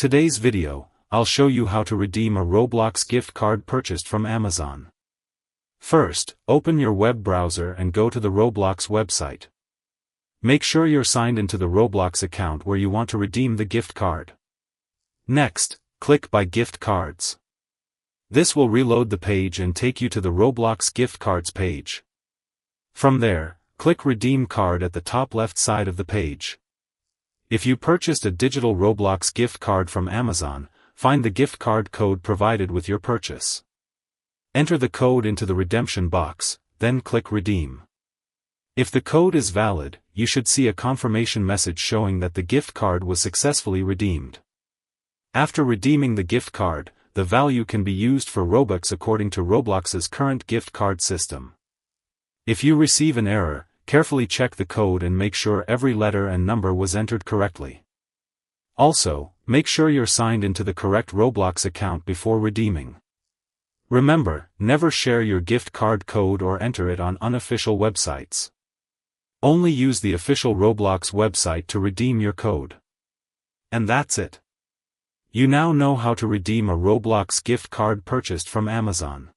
Today's video, I'll show you how to redeem a Roblox gift card purchased from Amazon. First, open your web browser and go to the Roblox website. Make sure you're signed into the Roblox account where you want to redeem the gift card. Next, click Buy Gift Cards. This will reload the page and take you to the Roblox gift cards page. From there, click Redeem Card at the top left side of the page. If you purchased a digital Roblox gift card from Amazon, find the gift card code provided with your purchase. Enter the code into the redemption box, then click Redeem. If the code is valid, you should see a confirmation message showing that the gift card was successfully redeemed. After redeeming the gift card, the value can be used for Robux according to Roblox's current gift card system. If you receive an error, carefully check the code and make sure every letter and number was entered correctly. Also, make sure you're signed into the correct Roblox account before redeeming. Remember, never share your gift card code or enter it on unofficial websites. Only use the official Roblox website to redeem your code. And that's it. You now know how to redeem a Roblox gift card purchased from Amazon.